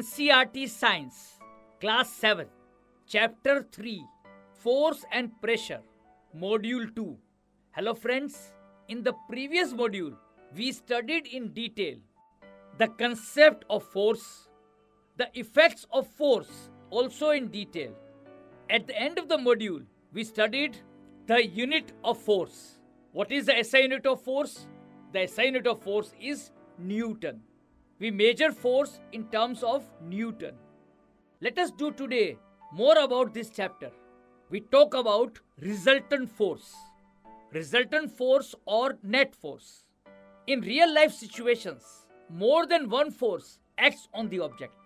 NCERT Science, Class 7, Chapter 3, Force and Pressure, Module 2. Hello friends, in the previous module, we studied in detail the concept of force, the effects of force also in detail. At the end of the module, we studied the unit of force. What is the SI unit of force? The SI unit of force is Newton. We measure force in terms of Newton. Let us do today more about this chapter. We talk about resultant force or net force. In real life situations, more than one force acts on the object.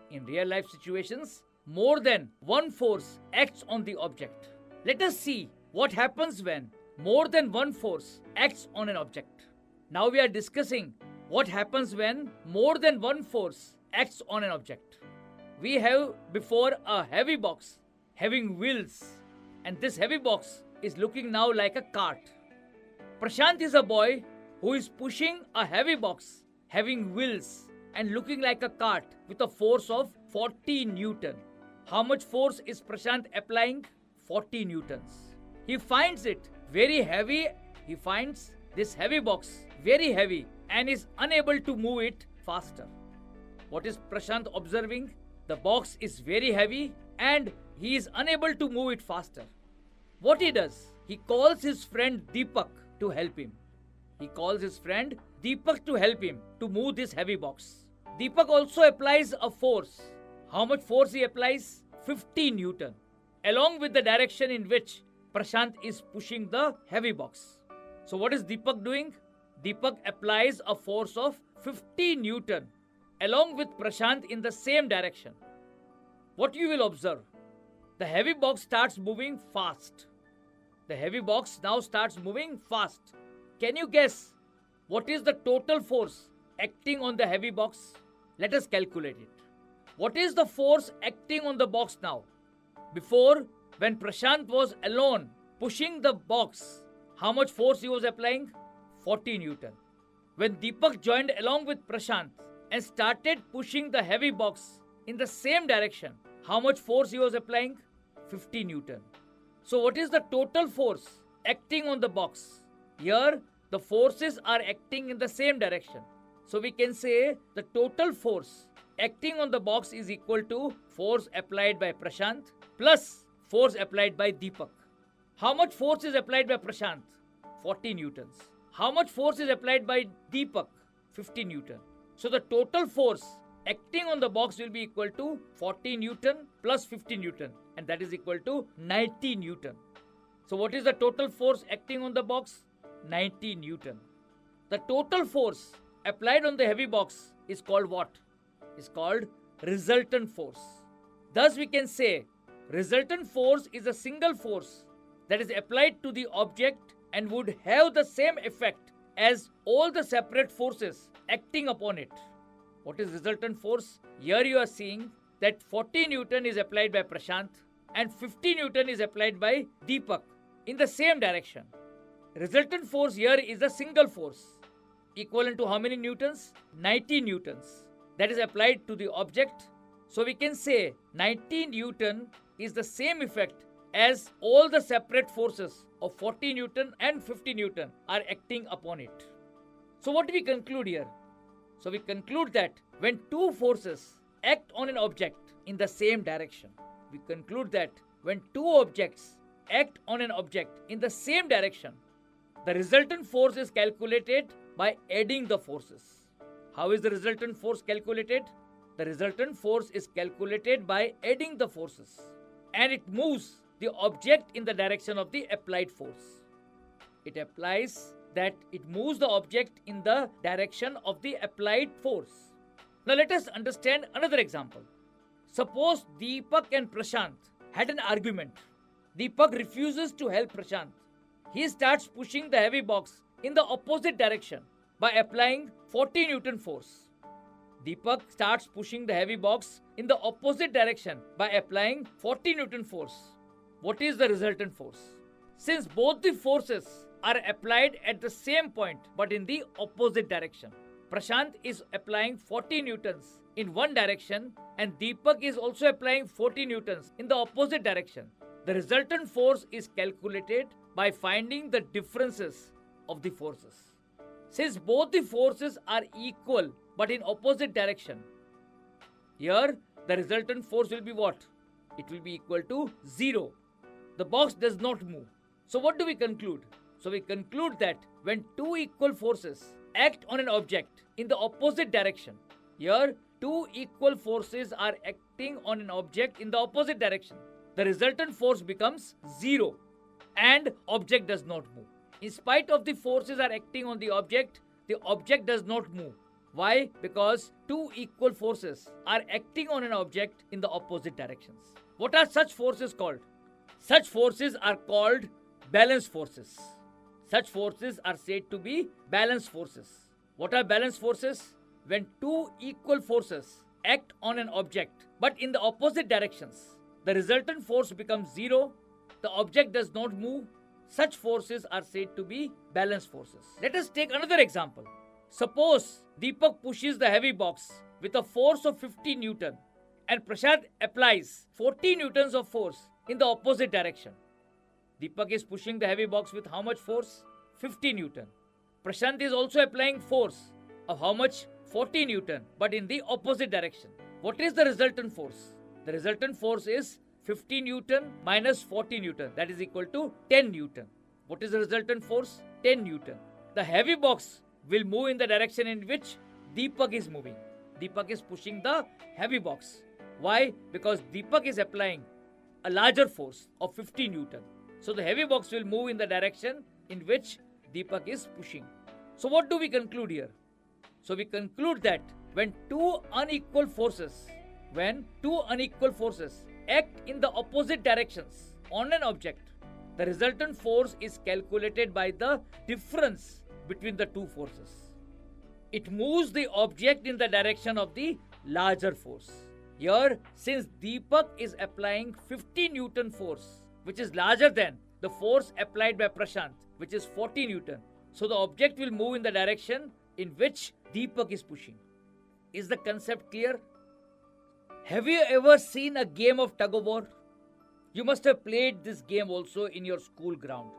In real life situations, more than one force acts on the object. Let us see what happens when more than one force acts on an object. Now we are discussing what happens when more than one force acts on an object. We have before a heavy box having wheels, and this heavy box is looking now like a cart. Prashant is a boy who is pushing a heavy box having wheels and looking like a cart with a force of 40 Newton. How much force is Prashant applying? 40 Newtons. He finds it very heavy. He finds this heavy box very heavy and is unable to move it faster. What is Prashant observing? The box is very heavy and he is unable to move it faster. What he does? He calls his friend Deepak to help him. He calls his friend Deepak to help him to move this heavy box. Deepak also applies a force. How much force he applies? 50 Newton, along with the direction in which Prashant is pushing the heavy box. So what is Deepak doing? Deepak applies a force of 50 Newton along with Prashant in the same direction. What you will observe? The heavy box starts moving fast. The heavy box now starts moving fast. Can you guess what is the total force acting on the heavy box? Let us calculate it. What is the force acting on the box now? Before, when Prashant was alone pushing the box, how much force he was applying? 40 Newton. When Deepak joined along with Prashant and started pushing the heavy box in the same direction, how much force he was applying? 50 Newton. So what is the total force acting on the box? Here, the forces are acting in the same direction. So we can say the total force acting on the box is equal to force applied by Prashant plus force applied by Deepak. How much force is applied by Prashant? 40 Newtons. How much force is applied by Deepak? 50 Newton. So the total force acting on the box will be equal to 40 Newton plus 50 Newton, and that is equal to 90 Newton. So what is the total force acting on the box? 90 Newton. The total force applied on the heavy box is called what? Is called resultant force. Thus we can say resultant force is a single force that is applied to the object and would have the same effect as all the separate forces acting upon it. What is resultant force? Here you are seeing that 40 Newton is applied by Prashant and 50 Newton is applied by Deepak in the same direction. Resultant force here is a single force equivalent to how many newtons? 90 newtons. That is applied to the object. So we can say 90 Newton is the same effect as all the separate forces of 40 Newton and 50 Newton are acting upon it. So what do we conclude here? So we conclude that when two forces act on an object in the same direction, we conclude that when two objects act on an object in the same direction, the resultant force is calculated by adding the forces. How is the resultant force calculated? The resultant force is calculated by adding the forces, and it moves the object in the direction of the applied force. It moves the object in the direction of the applied force. Now let us understand another example. Suppose Deepak and Prashant had an argument. Deepak refuses to help Prashant. He starts pushing the heavy box in the opposite direction by applying 40 Newton force. Deepak starts pushing the heavy box in the opposite direction by applying 40 Newton force. What is the resultant force? Since both the forces are applied at the same point but in the opposite direction, Prashant is applying 40 newtons in one direction and Deepak is also applying 40 newtons in the opposite direction. The resultant force is calculated by finding the differences of the forces. Since both the forces are equal but in opposite direction, here the resultant force will be what? It will be equal to 0. The box does not move. So what do we conclude? So we conclude that when two equal forces act on an object in the opposite direction, here two equal forces are acting on an object in the opposite direction, the resultant force becomes 0 and object does not move. In spite of the forces are acting on the object does not move. Why? Because two equal forces are acting on an object in the opposite directions. What are such forces called? Such forces are called balance forces. Such forces are said to be balance forces. What are balance forces? When two equal forces act on an object but in the opposite directions, the resultant force becomes 0, the object does not move. Such forces are said to be balance forces. Let us take another example. Suppose Deepak pushes the heavy box with a force of 50 Newton and Prashant applies 40 Newtons of force in the opposite direction. Deepak is pushing the heavy box with how much force? 50 Newton. Prashant is also applying force of how much? 40 Newton, but in the opposite direction. What is the resultant force? The resultant force is 50 Newton minus 40 Newton, that is equal to 10 Newton. What is the resultant force? 10 Newton. The heavy box will move in the direction in which Deepak is moving. Deepak is pushing the heavy box. Why? Because Deepak is applying a larger force of 50 Newton. So the heavy box will move in the direction in which Deepak is pushing. So what do we conclude here? So we conclude that when two unequal forces act in the opposite directions on an object, the resultant force is calculated by the difference between the two forces. It moves the object in the direction of the larger force. Here, since Deepak is applying 50 Newton force, which is larger than the force applied by Prashant, which is 40 Newton, so the object will move in the direction in which Deepak is pushing. Is the concept clear? Have you ever seen a game of tug of war? You must have played this game also in your school ground.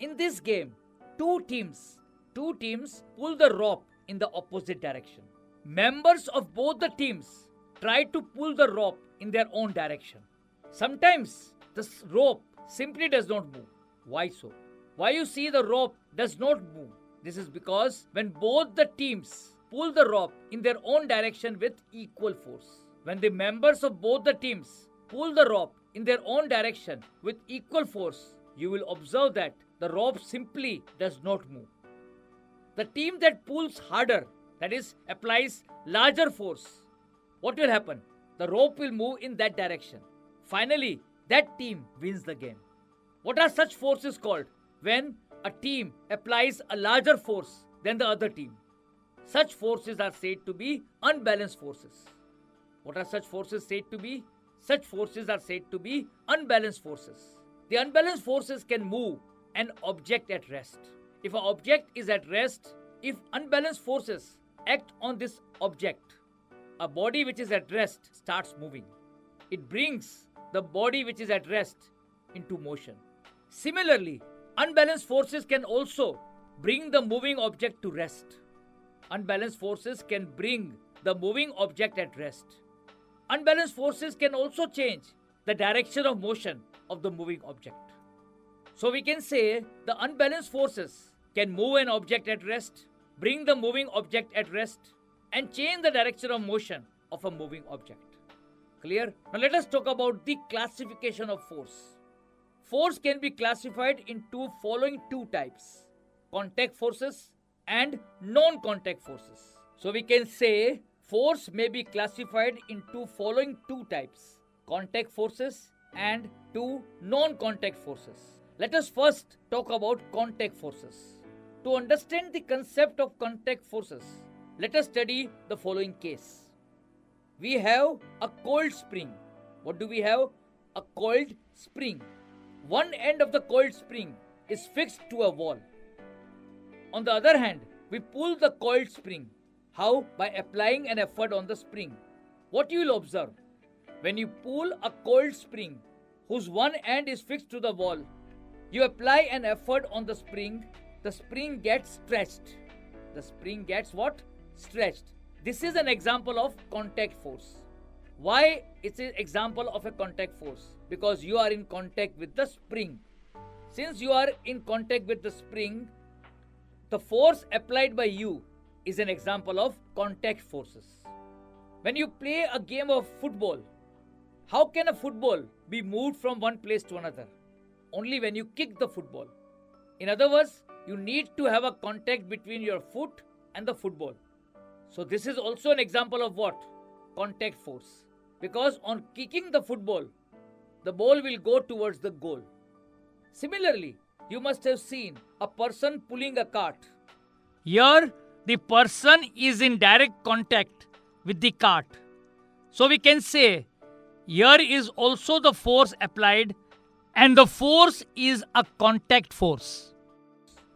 In this game, two teams pull the rope in the opposite direction. Members of both the teams try to pull the rope in their own direction. Sometimes the rope simply does not move. Why so? Why you see the rope does not move? This is because when both the teams pull the rope in their own direction with equal force. When the members of both the teams pull the rope in their own direction with equal force, you will observe that the rope simply does not move. The team that pulls harder, that is, applies larger force, what will happen? The rope will move in that direction. Finally, that team wins the game. What are such forces called? When a team applies a larger force than the other team. Such forces are said to be unbalanced forces. What are such forces said to be? Such forces are said to be unbalanced forces. The unbalanced forces can move an object at rest. If an object is at rest, if unbalanced forces act on this object, a body which is at rest starts moving. It brings the body which is at rest into motion. Similarly, unbalanced forces can also bring the moving object to rest. Unbalanced forces can bring the moving object at rest. Unbalanced forces can also change the direction of motion of the moving object. So we can say the unbalanced forces can move an object at rest, bring the moving object at rest, and change the direction of motion of a moving object. Clear? Now let us talk about the classification of force. Force can be classified into following two types: contact forces and non-contact forces. So we can say force may be classified into following two types: contact forces and two non-contact forces. Let us first talk about contact forces. To understand the concept of contact forces, let us study the following case. We have a coiled spring. What do we have? A coiled spring. One end of the coiled spring is fixed to a wall. On the other hand, we pull the coiled spring. How? By applying an effort on the spring. What you will observe? When you pull a cold spring whose one end is fixed to the wall, you apply an effort on the spring gets stretched. The spring gets what? Stretched. This is an example of contact force. Why it's an example of a contact force? Because you are in contact with the spring. Since you are in contact with the spring, the force applied by you is an example of contact forces. When you play a game of football, how can a football be moved from one place to another? Only when you kick the football. In other words, you need to have a contact between your foot and the football. So this is also an example of what? Contact force. Because on kicking the football, the ball will go towards the goal. Similarly, you must have seen a person pulling a cart. Here, the person is in direct contact with the cart. So we can say, here is also the force applied, and the force is a contact force.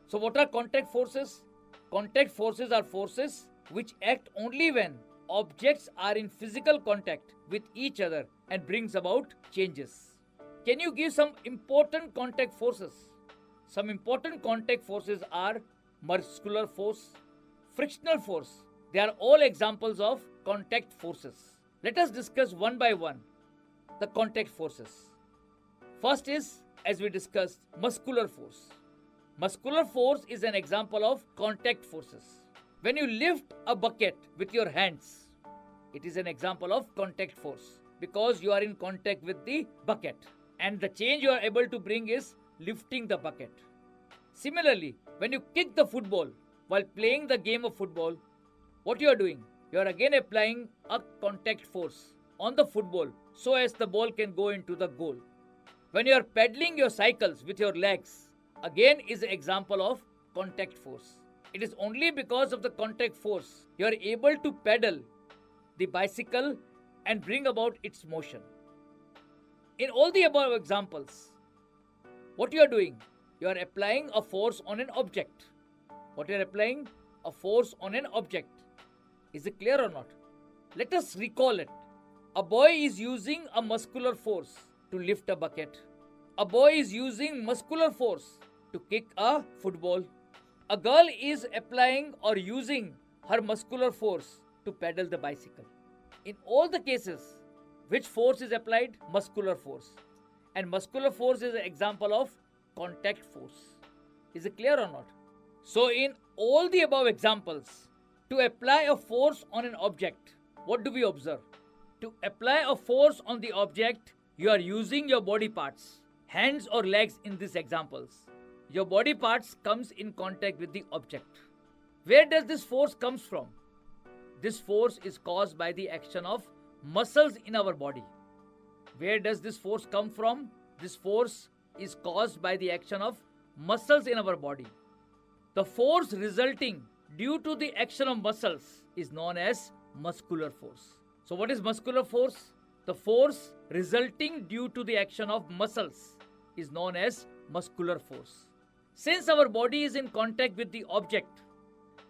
So what are contact forces? Contact forces are forces which act only when objects are in physical contact with each other and brings about changes. Can you give some important contact forces? Some important contact forces are muscular force, frictional force. They are all examples of contact forces. Let us discuss one by one the contact forces. First is, as we discussed, muscular force. Muscular force is an example of contact forces. When you lift a bucket with your hands, it is an example of contact force because you are in contact with the bucket, and the change you are able to bring is lifting the bucket. Similarly, when you kick the football while playing the game of football, what you are doing? You are again applying a contact force on the football so as the ball can go into the goal. When you are pedaling your cycles with your legs, again is an example of contact force. It is only because of the contact force you are able to pedal the bicycle and bring about its motion. In all the above examples, what you are doing? You are applying a force on an object. What you are applying? A force on an object. Is it clear or not? Let us recall it. A boy is using a muscular force to lift a bucket. A boy is using muscular force to kick a football. A girl is applying or using her muscular force to pedal the bicycle. In all the cases, which force is applied? Muscular force. And muscular force is an example of contact force. Is it clear or not? So in all the above examples, to apply a force on an object, what do we observe? To apply a force on the object, you are using your body parts, hands or legs in these examples. Your body parts comes in contact with the object. Where does this force comes from? This force is caused by the action of muscles in our body. Where does this force come from? This force is caused by the action of muscles in our body. The force resulting due to the action of muscles is known as muscular force. So what is muscular force? The force resulting due to the action of muscles is known as muscular force. Since our body is in contact with the object,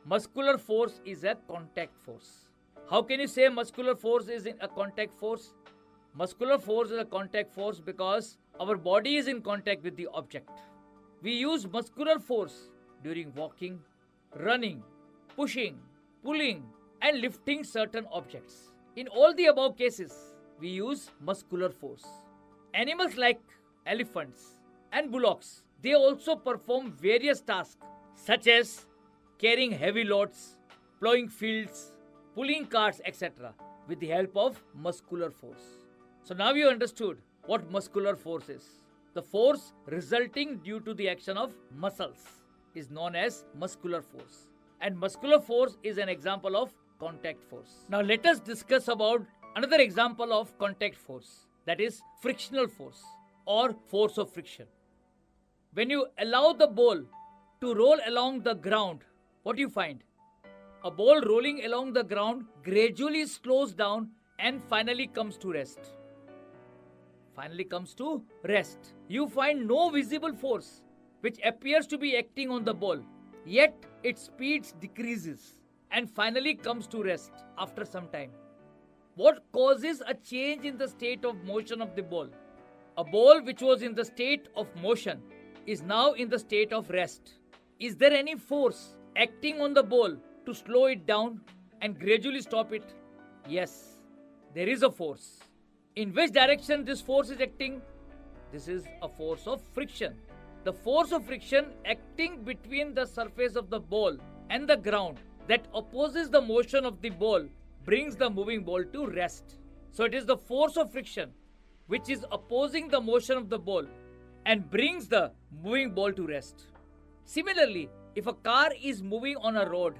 muscular force is a contact force. How can you say muscular force is a contact force? Muscular force is a contact force because our body is in contact with the object. We use muscular force during walking, running, pushing, pulling, and lifting certain objects. In all the above cases, we use muscular force. Animals like elephants and bullocks, they also perform various tasks such as carrying heavy loads, plowing fields, pulling carts, etc. with the help of muscular force. So now you understood what muscular force is. The force resulting due to the action of muscles is known as muscular force. And muscular force is an example of contact force. Now let us discuss about another example of contact force, that is frictional force or force of friction. When you allow the ball to roll along the ground, what do you find? A ball rolling along the ground gradually slows down and finally comes to rest. You find no visible force which appears to be acting on the ball, yet its speed decreases. and finally comes to rest after some time. What causes a change in the state of motion of the ball? A ball which was in the state of motion is now in the state of rest. Is there any force acting on the ball to slow it down and gradually stop it? Yes, there is a force. In which direction this force is acting? This is a force of friction. The force of friction acting between the surface of the ball and the ground that opposes the motion of the ball brings the moving ball to rest. So it is the force of friction which is opposing the motion of the ball and brings the moving ball to rest. Similarly, if a car is moving on a road,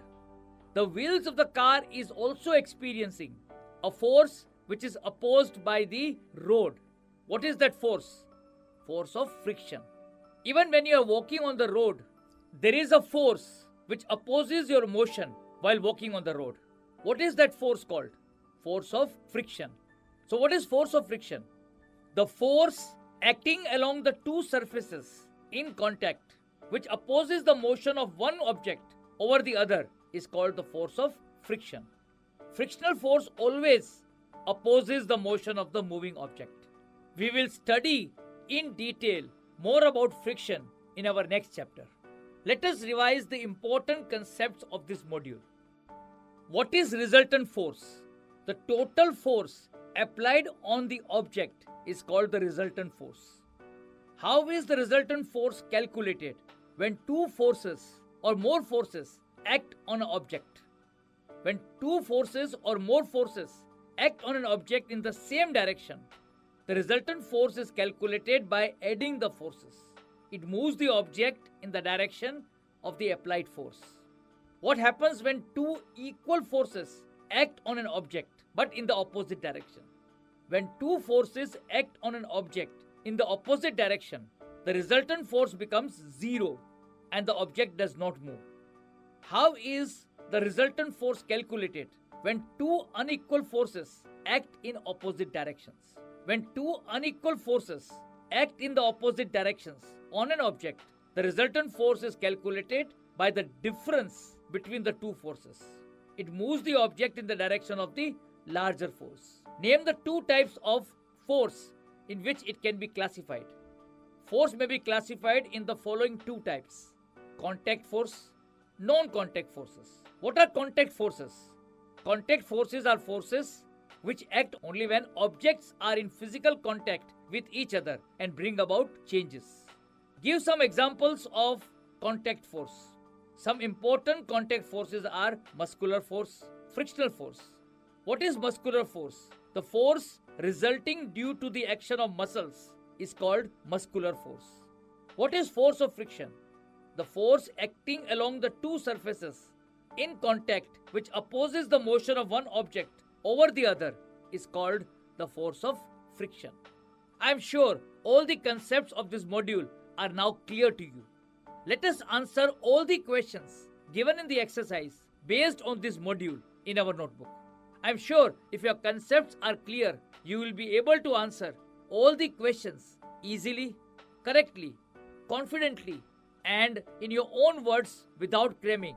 the wheels of the car is also experiencing a force which is opposed by the road. What is that force? Force of friction. Even when you are walking on the road, there is a force which opposes your motion while walking on the road. What is that force called? Force of friction. So what is force of friction? The force acting along the two surfaces in contact which opposes the motion of one object over the other is called the force of friction. Frictional force always opposes the motion of the moving object. We will study in detail more about friction in our next chapter. Let us revise the important concepts of this module. What is resultant force? The total force applied on the object is called the resultant force. How is the resultant force calculated? When two forces or more forces act on an object. When two forces or more forces act on an object in the same direction, the resultant force is calculated by adding the forces. It moves the object in the direction of the applied force. What happens when two equal forces act on an object but in the opposite direction? When two forces act on an object in the opposite direction, the resultant force becomes zero and the object does not move. How is the resultant force calculated when two unequal forces act in opposite directions? When two unequal forces act in the opposite directions on an object, the resultant force is calculated by the difference between the two forces. It moves the object in the direction of the larger force. Name the two types of force in which it can be classified. Force may be classified in the following two types: contact force, non-contact forces. What are contact forces? Contact forces are forces which act only when objects are in physical contact with each other and bring about changes. Give some examples of contact force. Some important contact forces are muscular force, frictional force. What is muscular force? The force resulting due to the action of muscles is called muscular force. What is force of friction? The force acting along the two surfaces in contact which opposes the motion of one object over the other is called the force of friction. I am sure all the concepts of this module are now clear to you. Let us answer all the questions given in the exercise based on this module in our notebook. I am sure if your concepts are clear, you will be able to answer all the questions easily, correctly, confidently, and in your own words without cramming